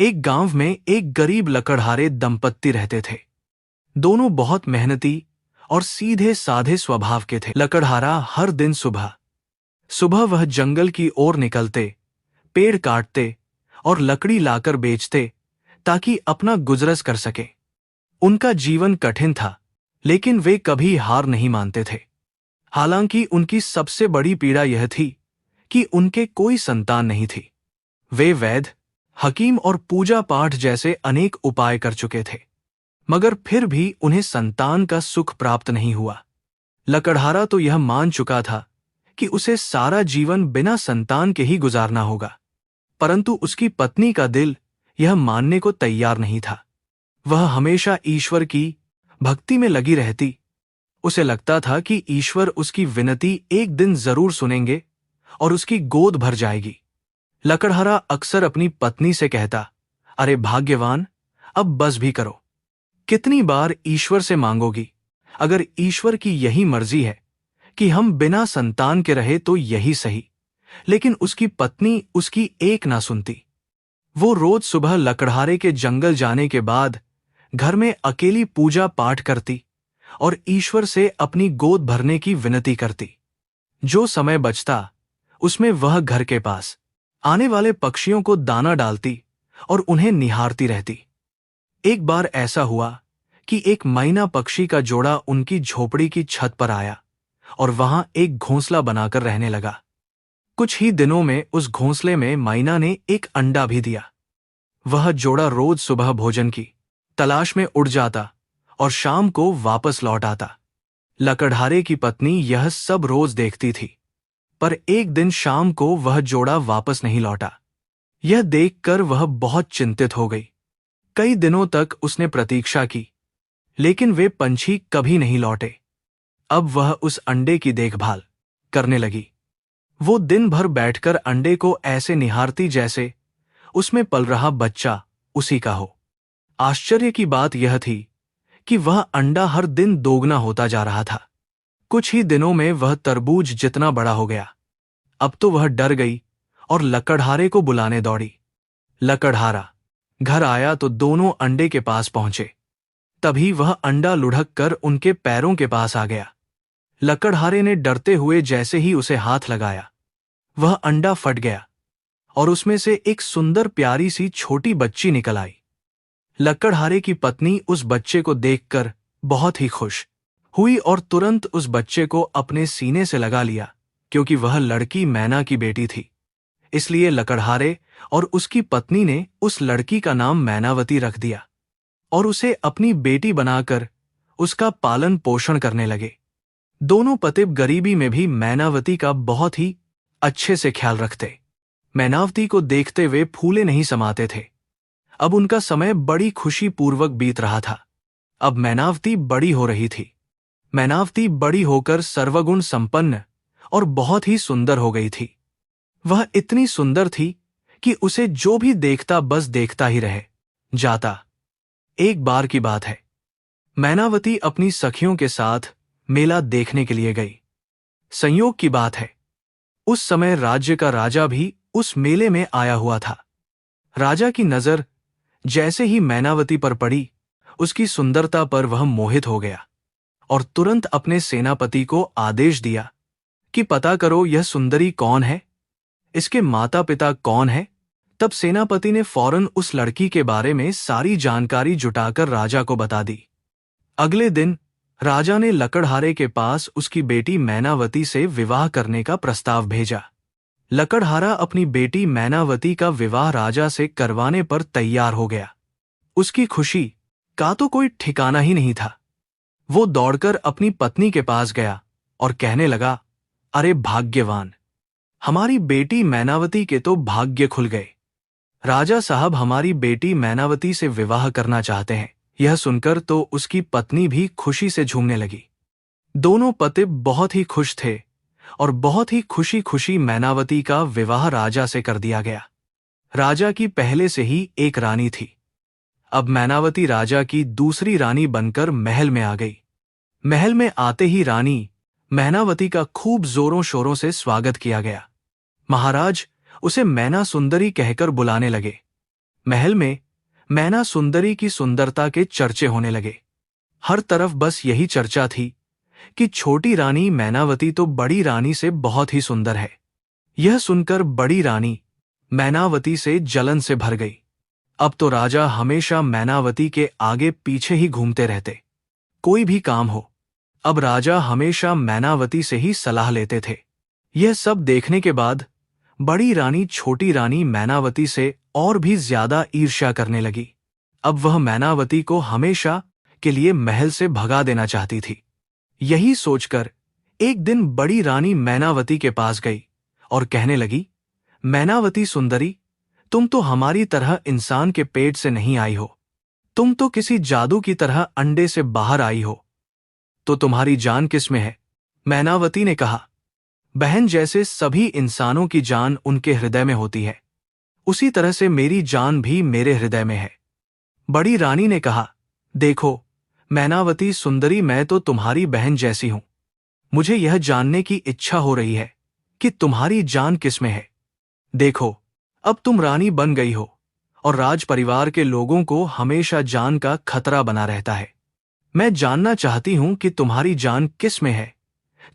एक गांव में एक गरीब लकड़हारे दंपत्ति रहते थे। दोनों बहुत मेहनती और सीधे साधे स्वभाव के थे। लकड़हारा हर दिन सुबह सुबह वह जंगल की ओर निकलते, पेड़ काटते और लकड़ी लाकर बेचते ताकि अपना गुजरस कर सके। उनका जीवन कठिन था, लेकिन वे कभी हार नहीं मानते थे। हालांकि उनकी सबसे बड़ी पीड़ा यह थी कि उनके कोई संतान नहीं थी। वे वैद्य, हकीम और पूजा पाठ जैसे अनेक उपाय कर चुके थे, मगर फिर भी उन्हें संतान का सुख प्राप्त नहीं हुआ। लकड़हारा तो यह मान चुका था कि उसे सारा जीवन बिना संतान के ही गुजारना होगा, परंतु उसकी पत्नी का दिल यह मानने को तैयार नहीं था। वह हमेशा ईश्वर की भक्ति में लगी रहती। उसे लगता था कि ईश्वर उसकी विनती एक दिन जरूर सुनेंगे और उसकी गोद भर जाएगी। लकड़हारा अक्सर अपनी पत्नी से कहता, अरे भाग्यवान, अब बस भी करो। कितनी बार ईश्वर से मांगोगी? अगर ईश्वर की यही मर्जी है कि हम बिना संतान के रहे तो यही सही। लेकिन उसकी पत्नी उसकी एक ना सुनती। वो रोज सुबह लकड़हारे के जंगल जाने के बाद घर में अकेली पूजा पाठ करती और ईश्वर से अपनी गोद भरने की विनती करती। जो समय बचता उसमें वह घर के पास आने वाले पक्षियों को दाना डालती और उन्हें निहारती रहती। एक बार ऐसा हुआ कि एक मैना पक्षी का जोड़ा उनकी झोपड़ी की छत पर आया और वहां एक घोंसला बनाकर रहने लगा। कुछ ही दिनों में उस घोंसले में मैना ने एक अंडा भी दिया। वह जोड़ा रोज सुबह भोजन की तलाश में उड़ जाता और शाम को वापस लौट आता। लकड़हारे की पत्नी यह सब रोज देखती थी, पर एक दिन शाम को वह जोड़ा वापस नहीं लौटा। यह देखकर वह बहुत चिंतित हो गई। कई दिनों तक उसने प्रतीक्षा की, लेकिन वे पंछी कभी नहीं लौटे। अब वह उस अंडे की देखभाल करने लगी। वो दिन भर बैठकर अंडे को ऐसे निहारती जैसे उसमें पल रहा बच्चा उसी का हो। आश्चर्य की बात यह थी कि वह अंडा हर दिन दोगुना होता जा रहा था। कुछ ही दिनों में वह तरबूज जितना बड़ा हो गया। अब तो वह डर गई और लकड़हारे को बुलाने दौड़ी। लकड़हारा घर आया तो दोनों अंडे के पास पहुंचे। तभी वह अंडा लुढ़क कर उनके पैरों के पास आ गया। लकड़हारे ने डरते हुए जैसे ही उसे हाथ लगाया, वह अंडा फट गया और उसमें से एक सुंदर प्यारी सी छोटी बच्ची निकल आई। लकड़हारे की पत्नी उस बच्चे को देखकर बहुत ही खुश हुई और तुरंत उस बच्चे को अपने सीने से लगा लिया, क्योंकि वह लड़की मैना की बेटी थी। इसलिए लकड़हारे और उसकी पत्नी ने उस लड़की का नाम मैनावती रख दिया और उसे अपनी बेटी बनाकर उसका पालन पोषण करने लगे। दोनों पति गरीबी में भी मैनावती का बहुत ही अच्छे से ख्याल रखते। मैनावती को देखते वे फूले नहीं समाते थे। अब उनका समय बड़ी खुशी पूर्वक बीत रहा था। अब मैनावती बड़ी हो रही थी। मैनावती बड़ी होकर सर्वगुण संपन्न और बहुत ही सुंदर हो गई थी। वह इतनी सुंदर थी कि उसे जो भी देखता बस देखता ही रह जाता। एक बार की बात है, मैनावती अपनी सखियों के साथ मेला देखने के लिए गई। संयोग की बात है, उस समय राज्य का राजा भी उस मेले में आया हुआ था। राजा की नजर जैसे ही मैनावती पर पड़ी, उसकी सुंदरता पर वह मोहित हो गया और तुरंत अपने सेनापति को आदेश दिया कि पता करो यह सुंदरी कौन है, इसके माता पिता कौन है। तब सेनापति ने फौरन उस लड़की के बारे में सारी जानकारी जुटाकर राजा को बता दी। अगले दिन राजा ने लकड़हारे के पास उसकी बेटी मैनावती से विवाह करने का प्रस्ताव भेजा। लकड़हारा अपनी बेटी मैनावती का विवाह राजा से करवाने पर तैयार हो गया। उसकी खुशी का तो कोई ठिकाना ही नहीं था। वो दौड़कर अपनी पत्नी के पास गया और कहने लगा, अरे भाग्यवान, हमारी बेटी मैनावती के तो भाग्य खुल गए। राजा साहब हमारी बेटी मैनावती से विवाह करना चाहते हैं। यह सुनकर तो उसकी पत्नी भी खुशी से झूमने लगी। दोनों पति बहुत ही खुश थे और बहुत ही खुशी खुशी मैनावती का विवाह राजा से कर दिया गया। राजा की पहले से ही एक रानी थी। अब मैनावती राजा की दूसरी रानी बनकर महल में आ गई। महल में आते ही रानी मैनावती का खूब जोरों शोरों से स्वागत किया गया। महाराज उसे मैना सुंदरी कहकर बुलाने लगे। महल में मैना सुंदरी की सुंदरता के चर्चे होने लगे। हर तरफ बस यही चर्चा थी कि छोटी रानी मैनावती तो बड़ी रानी से बहुत ही सुंदर है। यह सुनकर बड़ी रानी मैनावती से जलन से भर गई। अब तो राजा हमेशा मैनावती के आगे पीछे ही घूमते रहते। कोई भी काम हो, अब राजा हमेशा मैनावती से ही सलाह लेते थे। यह सब देखने के बाद बड़ी रानी छोटी रानी मैनावती से और भी ज्यादा ईर्ष्या करने लगी। अब वह मैनावती को हमेशा के लिए महल से भगा देना चाहती थी। यही सोचकर एक दिन बड़ी रानी मैनावती के पास गई और कहने लगी, मैनावती सुंदरी, तुम तो हमारी तरह इंसान के पेट से नहीं आई हो। तुम तो किसी जादू की तरह अंडे से बाहर आई हो। तो तुम्हारी जान किसमें है? मैनावती ने कहा, बहन, जैसे सभी इंसानों की जान उनके हृदय में होती है, उसी तरह से मेरी जान भी मेरे हृदय में है। बड़ी रानी ने कहा, देखो मैनावती सुंदरी, मैं तो तुम्हारी बहन जैसी हूं। मुझे यह जानने की इच्छा हो रही है कि तुम्हारी जान किसमें है। देखो, अब तुम रानी बन गई हो और राज परिवार के लोगों को हमेशा जान का खतरा बना रहता है। मैं जानना चाहती हूं कि तुम्हारी जान किस में है,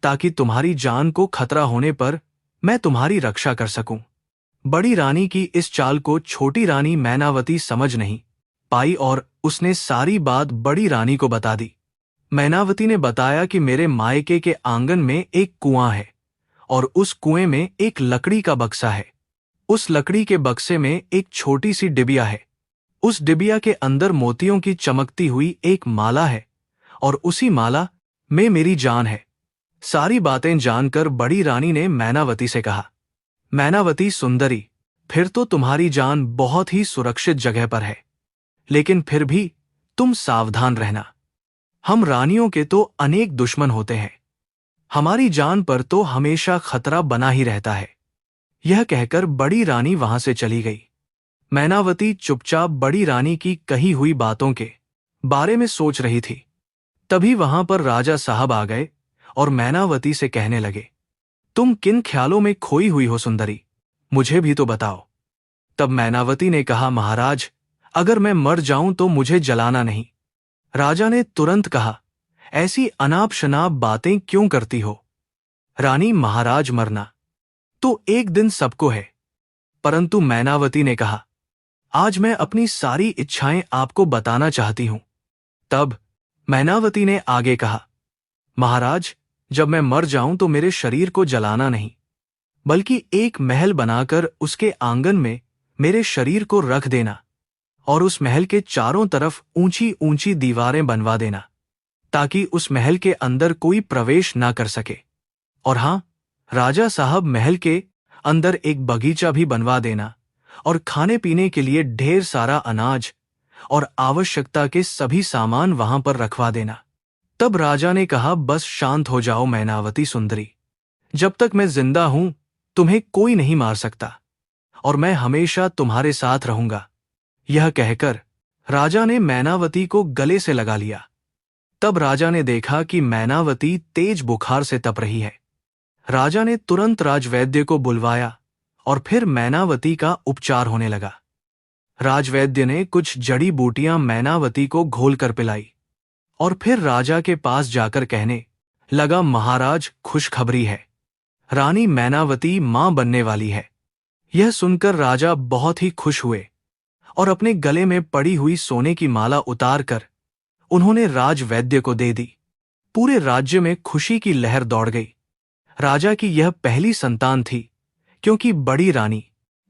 ताकि तुम्हारी जान को खतरा होने पर मैं तुम्हारी रक्षा कर सकूं। बड़ी रानी की इस चाल को छोटी रानी मैनावती समझ नहीं पाई और उसने सारी बात बड़ी रानी को बता दी। मैनावती ने बताया कि मेरे मायके के आंगन में एक कुआं है और उस कुएं में एक लकड़ी का बक्सा है। उस लकड़ी के बक्से में एक छोटी सी डिबिया है। उस डिबिया के अंदर मोतियों की चमकती हुई एक माला है और उसी माला में मेरी जान है। सारी बातें जानकर बड़ी रानी ने मैनावती से कहा, मैनावती सुंदरी, फिर तो तुम्हारी जान बहुत ही सुरक्षित जगह पर है, लेकिन फिर भी तुम सावधान रहना। हम रानियों के तो अनेक दुश्मन होते हैं, हमारी जान पर तो हमेशा खतरा बना ही रहता है। यह कहकर बड़ी रानी वहां से चली गई। मैनावती चुपचाप बड़ी रानी की कही हुई बातों के बारे में सोच रही थी। तभी वहां पर राजा साहब आ गए और मैनावती से कहने लगे, तुम किन ख्यालों में खोई हुई हो सुंदरी, मुझे भी तो बताओ। तब मैनावती ने कहा, महाराज, अगर मैं मर जाऊं तो मुझे जलाना नहीं। राजा ने तुरंत कहा, ऐसी अनाप शनाप बातें क्यों करती हो? रानी, महाराज, मरना तो एक दिन सबको है, परंतु मैनावती ने कहा, आज मैं अपनी सारी इच्छाएं आपको बताना चाहती हूं। तब मैनावती ने आगे कहा, महाराज, जब मैं मर जाऊं तो मेरे शरीर को जलाना नहीं, बल्कि एक महल बनाकर उसके आंगन में मेरे शरीर को रख देना और उस महल के चारों तरफ ऊंची ऊंची दीवारें बनवा देना, ताकि उस महल के अंदर कोई प्रवेश ना कर सके। और हां, राजा साहब, महल के अंदर एक बगीचा भी बनवा देना और खाने पीने के लिए ढेर सारा अनाज और आवश्यकता के सभी सामान वहां पर रखवा देना। तब राजा ने कहा, बस शांत हो जाओ मैनावती सुंदरी, जब तक मैं जिंदा हूं तुम्हें कोई नहीं मार सकता और मैं हमेशा तुम्हारे साथ रहूंगा। यह कहकर राजा ने मैनावती को गले से लगा लिया। तब राजा ने देखा कि मैनावती तेज बुखार से तप रही है। राजा ने तुरंत राजवैद्य को बुलवाया और फिर मैनावती का उपचार होने लगा। राजवैद्य ने कुछ जड़ी बूटियां मैनावती को घोलकर पिलाई और फिर राजा के पास जाकर कहने लगा, महाराज, खुशखबरी है, रानी मैनावती मां बनने वाली है। यह सुनकर राजा बहुत ही खुश हुए और अपने गले में पड़ी हुई सोने की माला उतारकर उन्होंने राजवैद्य को दे दी। पूरे राज्य में खुशी की लहर दौड़ गई। राजा की यह पहली संतान थी, क्योंकि बड़ी रानी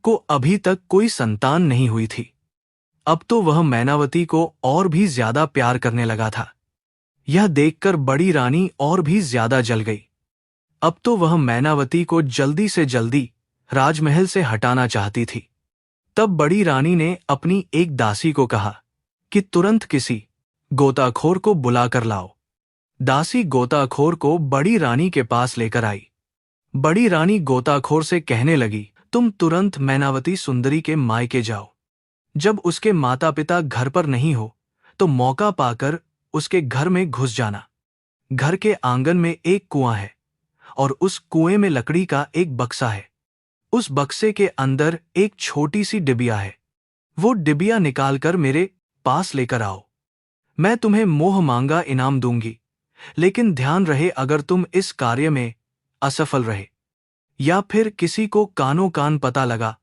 को अभी तक कोई संतान नहीं हुई थी। अब तो वह मैनावती को और भी ज्यादा प्यार करने लगा था। यह देखकर बड़ी रानी और भी ज्यादा जल गई। अब तो वह मैनावती को जल्दी से जल्दी राजमहल से हटाना चाहती थी। तब बड़ी रानी ने अपनी एक दासी को कहा कि तुरंत किसी गोताखोर को बुलाकर लाओ। दासी गोताखोर को बड़ी रानी के पास लेकर आई। बड़ी रानी गोताखोर से कहने लगी, तुम तुरंत मैनावती सुंदरी के मायके जाओ। जब उसके माता पिता घर पर नहीं हो तो मौका पाकर उसके घर में घुस जाना। घर के आंगन में एक कुआं है और उस कुएं में लकड़ी का एक बक्सा है। उस बक्से के अंदर एक छोटी सी डिबिया है। वो डिबिया निकालकर मेरे पास लेकर आओ। मैं तुम्हें मोह मांगा इनाम दूंगी, लेकिन ध्यान रहे अगर तुम इस कार्य में असफल रहे या फिर किसी को कानों कान पता लगा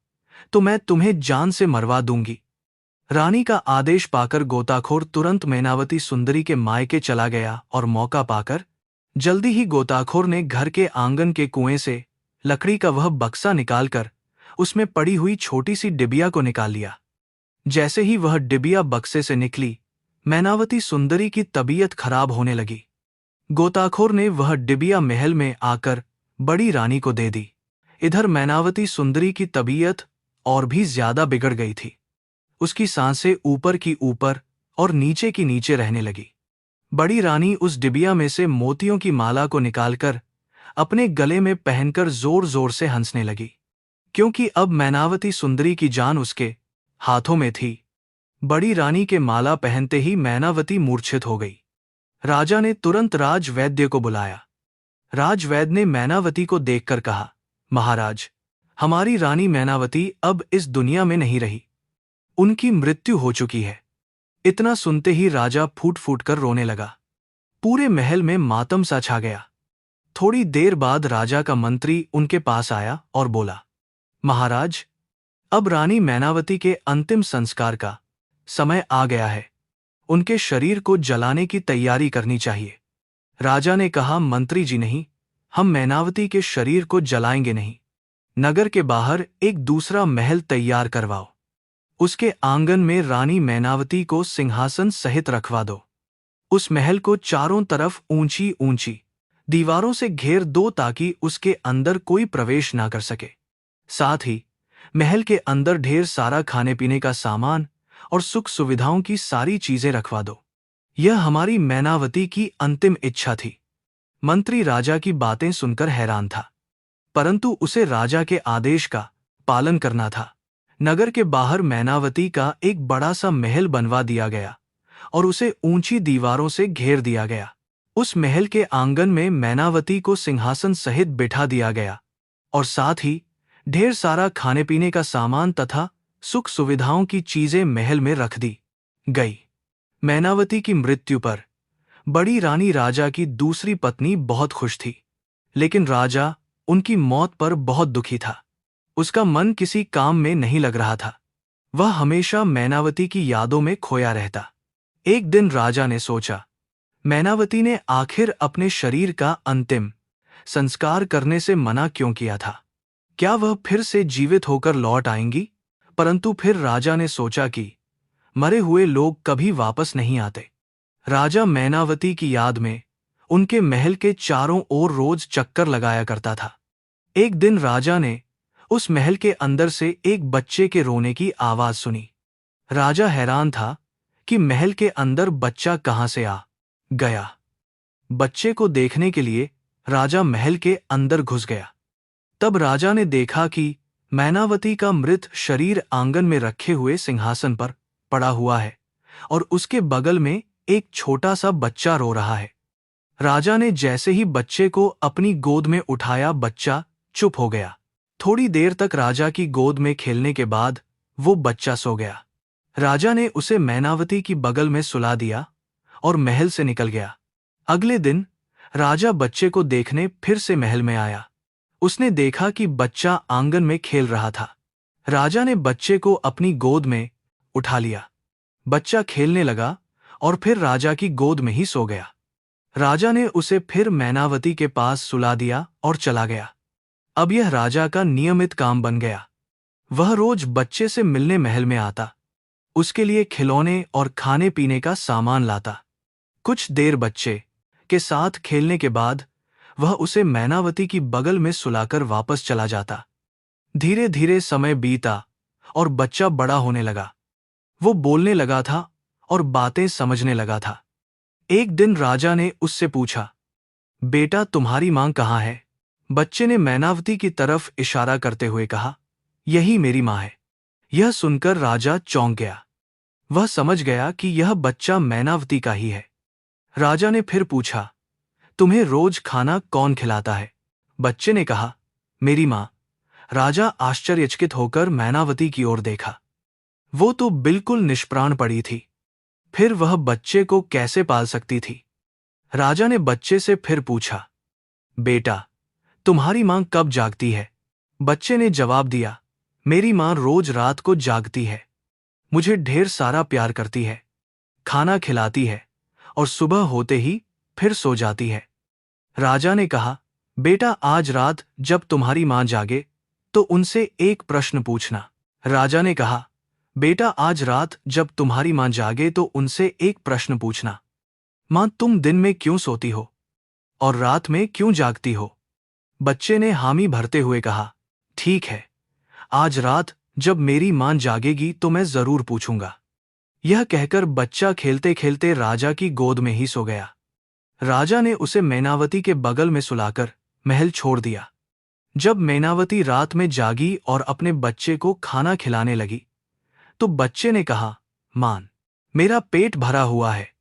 तो मैं तुम्हें जान से मरवा दूंगी। रानी का आदेश पाकर गोताखोर तुरंत मैनावती सुंदरी के मायके चला गया और मौका पाकर जल्दी ही गोताखोर ने घर के आंगन के कुएं से लकड़ी का वह बक्सा निकालकर उसमें पड़ी हुई छोटी सी डिबिया को निकाल लिया। जैसे ही वह डिबिया बक्से से निकली, मैनावती सुंदरी की तबीयत खराब होने लगी। गोताखोर ने वह डिबिया महल में आकर बड़ी रानी को दे दी। इधर मैनावती सुंदरी की तबीयत और भी ज्यादा बिगड़ गई थी। उसकी सांसें ऊपर की ऊपर और नीचे की नीचे रहने लगी। बड़ी रानी उस डिबिया में से मोतियों की माला को निकालकर अपने गले में पहनकर जोर जोर से हंसने लगी, क्योंकि अब मैनावती सुंदरी की जान उसके हाथों में थी। बड़ी रानी के माला पहनते ही मैनावती मूर्छित हो गई। राजा ने तुरंत राजवैद्य को बुलाया। राजवैद्य ने मैनावती को देखकर कहा, महाराज, हमारी रानी मैनावती अब इस दुनिया में नहीं रही, उनकी मृत्यु हो चुकी है। इतना सुनते ही राजा फूट फूट कर रोने लगा। पूरे महल में मातम सा छा गया। थोड़ी देर बाद राजा का मंत्री उनके पास आया और बोला, महाराज, अब रानी मैनावती के अंतिम संस्कार का समय आ गया है। उनके शरीर को जलाने की तैयारी करनी चाहिए। राजा ने कहा, मंत्री जी नहीं, हम मैनावती के शरीर को जलाएंगे नहीं। नगर के बाहर एक दूसरा महल तैयार करवाओ। उसके आंगन में रानी मैनावती को सिंहासन सहित रखवा दो। उस महल को चारों तरफ ऊंची ऊंची दीवारों से घेर दो ताकि उसके अंदर कोई प्रवेश ना कर सके। साथ ही महल के अंदर ढेर सारा खाने पीने का सामान और सुख सुविधाओं की सारी चीजें रखवा दो। यह हमारी मैनावती की अंतिम इच्छा थी। मंत्री राजा की बातें सुनकर हैरान था, परंतु उसे राजा के आदेश का पालन करना था। नगर के बाहर मैनावती का एक बड़ा सा महल बनवा दिया गया और उसे ऊंची दीवारों से घेर दिया गया। उस महल के आंगन में मैनावती को सिंहासन सहित बिठा दिया गया और साथ ही ढेर सारा खाने पीने का सामान तथा सुख सुविधाओं की चीजें महल में रख दी गई। मैनावती की मृत्यु पर बड़ी रानी राजा की दूसरी पत्नी बहुत खुश थी, लेकिन राजा उनकी मौत पर बहुत दुखी था। उसका मन किसी काम में नहीं लग रहा था। वह हमेशा मैनावती की यादों में खोया रहता। एक दिन राजा ने सोचा, मैनावती ने आखिर अपने शरीर का अंतिम संस्कार करने से मना क्यों किया था? क्या वह फिर से जीवित होकर लौट आएंगी? परंतु फिर राजा ने सोचा कि मरे हुए लोग कभी वापस नहीं आते। राजा मैनावती की याद में उनके महल के चारों ओर रोज चक्कर लगाया करता था। एक दिन राजा ने उस महल के अंदर से एक बच्चे के रोने की आवाज सुनी। राजा हैरान था कि महल के अंदर बच्चा कहां से आ गया। बच्चे को देखने के लिए राजा महल के अंदर घुस गया। तब राजा ने देखा कि मैनावती का मृत शरीर आंगन में रखे हुए सिंहासन पर पड़ा हुआ है और उसके बगल में एक छोटा सा बच्चा रो रहा है। राजा ने जैसे ही बच्चे को अपनी गोद में उठाया, बच्चा चुप हो गया। थोड़ी देर तक राजा की गोद में खेलने के बाद वो बच्चा सो गया। राजा ने उसे मैनावती की बगल में सुला दिया और महल से निकल गया। अगले दिन राजा बच्चे को देखने फिर से महल में आया। उसने देखा कि बच्चा आंगन में खेल रहा था। राजा ने बच्चे को अपनी गोद में उठा लिया। बच्चा खेलने लगा और फिर राजा की गोद में ही सो गया। राजा ने उसे फिर मैनावती के पास सुला दिया और चला गया। अब यह राजा का नियमित काम बन गया। वह रोज बच्चे से मिलने महल में आता, उसके लिए खिलौने और खाने पीने का सामान लाता। कुछ देर बच्चे के साथ खेलने के बाद वह उसे मैनावती की बगल में सुलाकर वापस चला जाता। धीरे धीरे समय बीता और बच्चा बड़ा होने लगा। वो बोलने लगा था और बातें समझने लगा था। एक दिन राजा ने उससे पूछा, बेटा, तुम्हारी मां कहाँ है? बच्चे ने मैनावती की तरफ इशारा करते हुए कहा, यही मेरी मां है। यह सुनकर राजा चौंक गया। वह समझ गया कि यह बच्चा मैनावती का ही है। राजा ने फिर पूछा, तुम्हें रोज खाना कौन खिलाता है? बच्चे ने कहा, मेरी मां। राजा आश्चर्यचकित होकर मैनावती की ओर देखा। वो तो बिल्कुल निष्प्राण पड़ी थी। फिर वह बच्चे को कैसे पाल सकती थी? राजा ने बच्चे से फिर पूछा, बेटा, तुम्हारी मां कब जागती है? बच्चे ने जवाब दिया, मेरी मां रोज रात को जागती है। मुझे ढेर सारा प्यार करती है, खाना खिलाती है और सुबह होते ही फिर सो जाती है। राजा ने कहा, बेटा, आज रात जब तुम्हारी मां जागे तो उनसे एक प्रश्न पूछना। राजा ने कहा, बेटा, आज रात जब तुम्हारी मां जागे तो उनसे एक प्रश्न पूछना। मां, तुम दिन में क्यों सोती हो और रात में क्यों जागती हो? बच्चे ने हामी भरते हुए कहा, ठीक है, आज रात जब मेरी मां जागेगी तो मैं जरूर पूछूंगा। यह कहकर बच्चा खेलते खेलते राजा की गोद में ही सो गया। राजा ने उसे मैनावती के बगल में सुलाकर महल छोड़ दिया। जब मैनावती रात में जागी और अपने बच्चे को खाना खिलाने लगी तो बच्चे ने कहा, मां, मेरा पेट भरा हुआ है,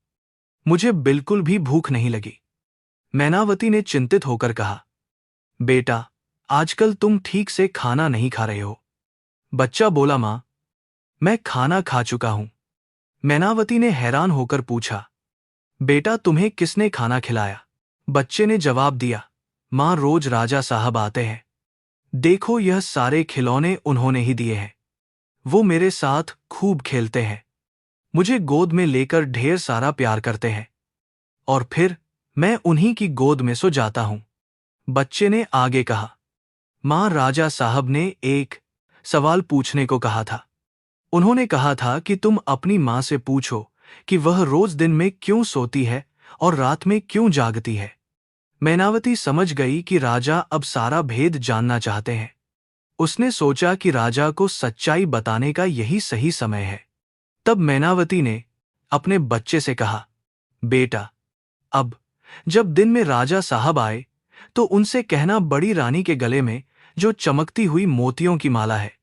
मुझे बिल्कुल भी भूख नहीं लगी। मैनावती ने चिंतित होकर कहा, बेटा, आजकल तुम ठीक से खाना नहीं खा रहे हो। बच्चा बोला, मां, मैं खाना खा चुका हूं। मैनावती ने हैरान होकर पूछा, बेटा, तुम्हें किसने खाना खिलाया? बच्चे ने जवाब दिया, मां, रोज राजा साहब आते हैं। देखो, यह सारे खिलौने उन्होंने ही दिए हैं। वो मेरे साथ खूब खेलते हैं, मुझे गोद में लेकर ढेर सारा प्यार करते हैं और फिर मैं उन्हीं की गोद में सो जाता हूं। बच्चे ने आगे कहा, मां, राजा साहब ने एक सवाल पूछने को कहा था। उन्होंने कहा था कि तुम अपनी मां से पूछो कि वह रोज दिन में क्यों सोती है और रात में क्यों जागती है। मैनावती समझ गई कि राजा अब सारा भेद जानना चाहते हैं। उसने सोचा कि राजा को सच्चाई बताने का यही सही समय है। तब मैनावती ने अपने बच्चे से कहा, बेटा, अब जब दिन में राजा साहब आए तो उनसे कहना बड़ी रानी के गले में जो चमकती हुई मोतियों की माला है,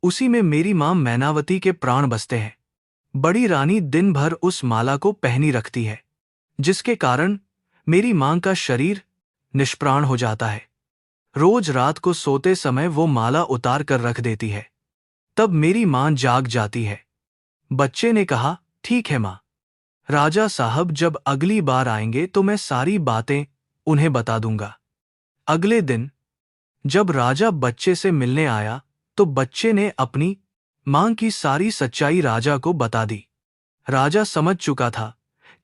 उसी में मेरी मां मैनावती के प्राण बसते हैं। बड़ी रानी दिन भर उस माला को पहनी रखती है, जिसके कारण मेरी मां का शरीर निष्प्राण हो जाता है। रोज रात को सोते समय वो माला उतार कर रख देती है, तब मेरी मां जाग जाती है। बच्चे ने कहा, ठीक है मां, राजा साहब जब अगली बार आएंगे तो मैं सारी बातें उन्हें बता दूंगा। अगले दिन जब राजा बच्चे से मिलने आया तो बच्चे ने अपनी मां की सारी सच्चाई राजा को बता दी। राजा समझ चुका था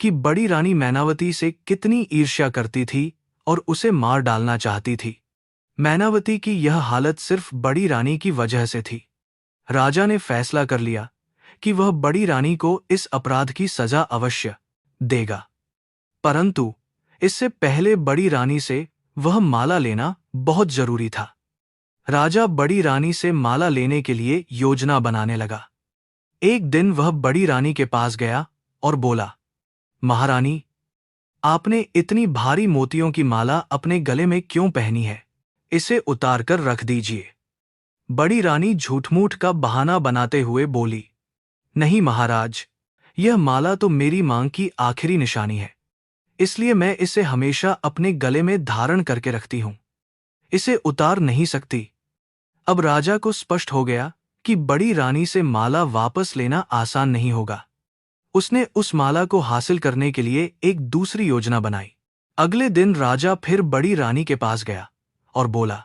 कि बड़ी रानी मैनावती से कितनी ईर्ष्या करती थी और उसे मार डालना चाहती थी। मैनावती की यह हालत सिर्फ बड़ी रानी की वजह से थी। राजा ने फैसला कर लिया कि वह बड़ी रानी को इस अपराध की सजा अवश्य देगा, परंतु इससे पहले बड़ी रानी से वह माला लेना बहुत जरूरी था। राजा बड़ी रानी से माला लेने के लिए योजना बनाने लगा। एक दिन वह बड़ी रानी के पास गया और बोला, महारानी, आपने इतनी भारी मोतियों की माला अपने गले में क्यों पहनी है? इसे उतार कर रख दीजिए। बड़ी रानी झूठ-मूठ का बहाना बनाते हुए बोली, नहीं महाराज, यह माला तो मेरी मां की आखिरी निशानी है, इसलिए मैं इसे हमेशा अपने गले में धारण करके रखती हूं, इसे उतार नहीं सकती। अब राजा को स्पष्ट हो गया कि बड़ी रानी से माला वापस लेना आसान नहीं होगा। उसने उस माला को हासिल करने के लिए एक दूसरी योजना बनाई। अगले दिन राजा फिर बड़ी रानी के पास गया और बोला,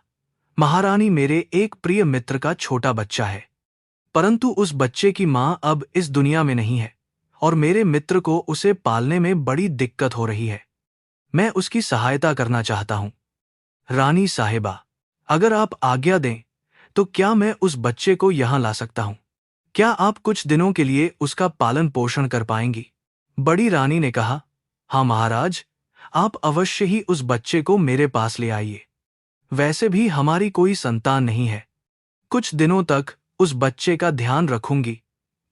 महारानी, मेरे एक प्रिय मित्र का छोटा बच्चा है, परंतु उस बच्चे की मां अब इस दुनिया में नहीं है और मेरे मित्र को उसे पालने में बड़ी दिक्कत हो रही है। मैं उसकी सहायता करना चाहता हूं। रानी साहिबा, अगर आप आज्ञा दें तो क्या मैं उस बच्चे को यहां ला सकता हूं? क्या आप कुछ दिनों के लिए उसका पालन पोषण कर पाएंगी? बड़ी रानी ने कहा, हाँ महाराज, आप अवश्य ही उस बच्चे को मेरे पास ले आइए। वैसे भी हमारी कोई संतान नहीं है, कुछ दिनों तक उस बच्चे का ध्यान रखूंगी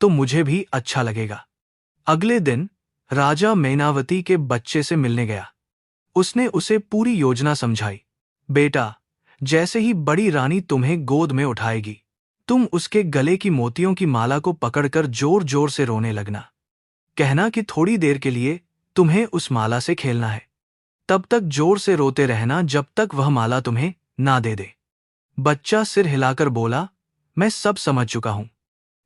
तो मुझे भी अच्छा लगेगा। अगले दिन राजा मैनावती के बच्चे से मिलने गया। उसने उसे पूरी योजना समझाई। बेटा, जैसे ही बड़ी रानी तुम्हें गोद में उठाएगी, तुम उसके गले की मोतियों की माला को पकड़कर जोर जोर से रोने लगना। कहना कि थोड़ी देर के लिए तुम्हें उस माला से खेलना है, तब तक जोर से रोते रहना जब तक वह माला तुम्हें ना दे दे। बच्चा सिर हिलाकर बोला, मैं सब समझ चुका हूं।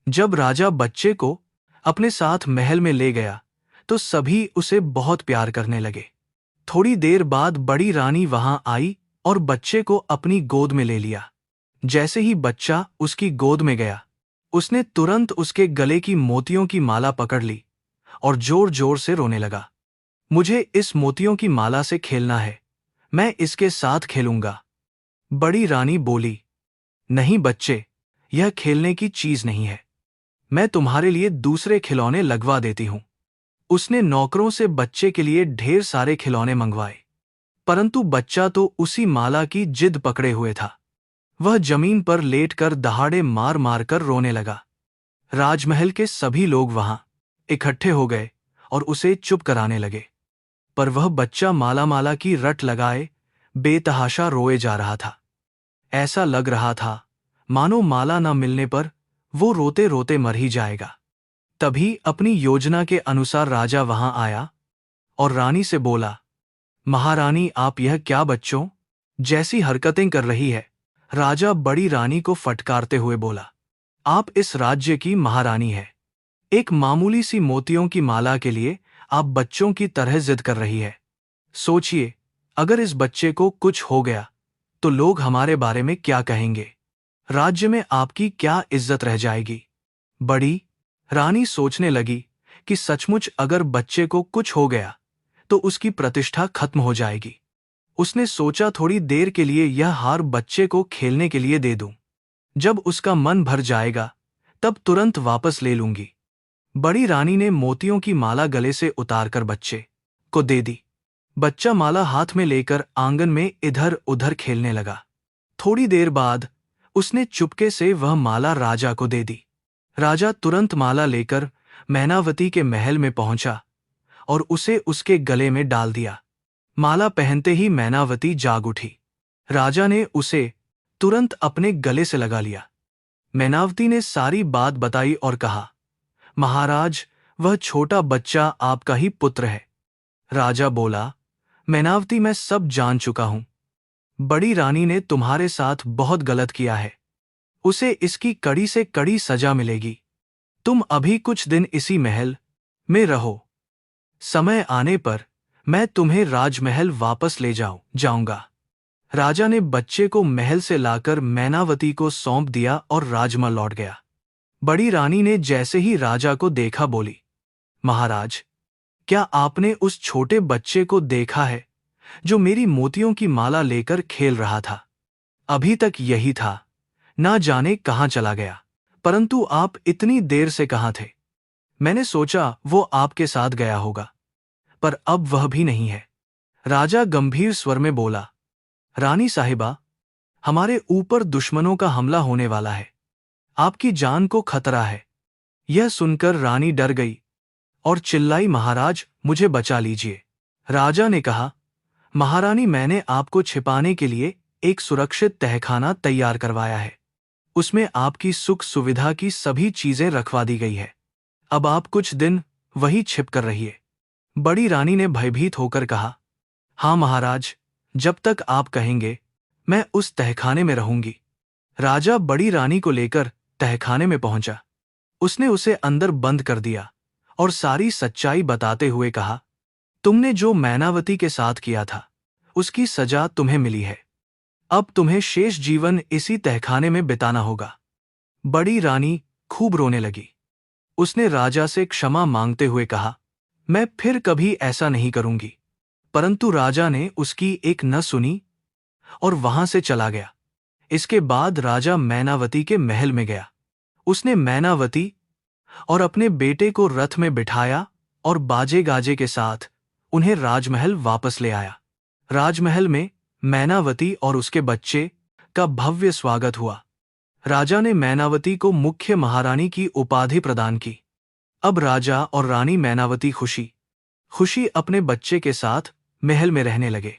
जब राजा बच्चे को अपने साथ महल में ले गया तो सभी उसे बहुत प्यार करने लगे। थोड़ी देर बाद बड़ी रानी वहां आई और बच्चे को अपनी गोद में ले लिया। जैसे ही बच्चा उसकी गोद में गया, उसने तुरंत उसके गले की मोतियों की माला पकड़ ली और जोर जोर से रोने लगा। मुझे इस मोतियों की माला से खेलना है, मैं इसके साथ खेलूंगा। बड़ी रानी बोली, नहीं बच्चे, यह खेलने की चीज नहीं है, मैं तुम्हारे लिए दूसरे खिलौने लगवा देती हूं। उसने नौकरों से बच्चे के लिए ढेर सारे खिलौने मंगवाए, परंतु बच्चा तो उसी माला की जिद पकड़े हुए था। वह जमीन पर लेटकर दहाड़े मार मार कर रोने लगा। राजमहल के सभी लोग वहां इकट्ठे हो गए और उसे चुप कराने लगे, पर वह बच्चा माला माला की रट लगाए बेतहाशा रोए जा रहा था। ऐसा लग रहा था मानो माला न मिलने पर वो रोते रोते मर ही जाएगा। तभी अपनी योजना के अनुसार राजा वहां आया और रानी से बोला, महारानी आप यह क्या बच्चों जैसी हरकतें कर रही है। राजा बड़ी रानी को फटकारते हुए बोला, आप इस राज्य की महारानी है, एक मामूली सी मोतियों की माला के लिए आप बच्चों की तरह जिद कर रही है। सोचिए, अगर इस बच्चे को कुछ हो गया तो लोग हमारे बारे में क्या कहेंगे, राज्य में आपकी क्या इज्जत रह जाएगी। बड़ी रानी सोचने लगी कि सचमुच अगर बच्चे को कुछ हो गया तो उसकी प्रतिष्ठा खत्म हो जाएगी। उसने सोचा थोड़ी देर के लिए यह हार बच्चे को खेलने के लिए दे दूं, जब उसका मन भर जाएगा तब तुरंत वापस ले लूंगी। बड़ी रानी ने मोतियों की माला गले से उतारकर बच्चे को दे दी। बच्चा माला हाथ में लेकर आंगन में इधर उधर खेलने लगा। थोड़ी देर बाद उसने चुपके से वह माला राजा को दे दी। राजा तुरंत माला लेकर मैनावती के महल में पहुंचा और उसे उसके गले में डाल दिया। माला पहनते ही मैनावती जाग उठी। राजा ने उसे तुरंत अपने गले से लगा लिया। मैनावती ने सारी बात बताई और कहा, महाराज, वह छोटा बच्चा आपका ही पुत्र है। राजा बोला, मैनावती, मैं सब जान चुका हूं। बड़ी रानी ने तुम्हारे साथ बहुत गलत किया है, उसे इसकी कड़ी से कड़ी सजा मिलेगी। तुम अभी कुछ दिन इसी महल में रहो, समय आने पर मैं तुम्हें राजमहल वापस ले जाऊंगा। राजा ने बच्चे को महल से लाकर मैनावती को सौंप दिया और राजमहल लौट गया। बड़ी रानी ने जैसे ही राजा को देखा बोली, महाराज, क्या आपने उस छोटे बच्चे को देखा है जो मेरी मोतियों की माला लेकर खेल रहा था? अभी तक यही था, ना जाने कहां चला गया, परंतु आप इतनी देर से कहां थे? मैंने सोचा वो आपके साथ गया होगा, पर अब वह भी नहीं है। राजा गंभीर स्वर में बोला, रानी साहिबा, हमारे ऊपर दुश्मनों का हमला होने वाला है, आपकी जान को खतरा है। यह सुनकर रानी डर गई और चिल्लाई, महाराज, मुझे बचा लीजिए। राजा ने कहा, महारानी, मैंने आपको छिपाने के लिए एक सुरक्षित तहखाना तैयार करवाया है, उसमें आपकी सुख सुविधा की सभी चीजें रखवा दी गई है। अब आप कुछ दिन वही छिप कर रहिए। बड़ी रानी ने भयभीत होकर कहा, हाँ महाराज, जब तक आप कहेंगे मैं उस तहखाने में रहूंगी। राजा बड़ी रानी को लेकर तहखाने में पहुंचा। उसने उसे अंदर बंद कर दिया और सारी सच्चाई बताते हुए कहा, तुमने जो मैनावती के साथ किया था उसकी सजा तुम्हें मिली है। अब तुम्हें शेष जीवन इसी तहखाने में बिताना होगा। बड़ी रानी खूब रोने लगी। उसने राजा से क्षमा मांगते हुए कहा, मैं फिर कभी ऐसा नहीं करूंगी। परंतु राजा ने उसकी एक न सुनी और वहां से चला गया। इसके बाद राजा मैनावती के महल में गया। उसने मैनावती और अपने बेटे को रथ में बिठाया और बाजे गाजे के साथ उन्हें राजमहल वापस ले आया। राजमहल में मैनावती और उसके बच्चे का भव्य स्वागत हुआ। राजा ने मैनावती को मुख्य महारानी की उपाधि प्रदान की। अब राजा और रानी मैनावती खुशी खुशी अपने बच्चे के साथ महल में रहने लगे।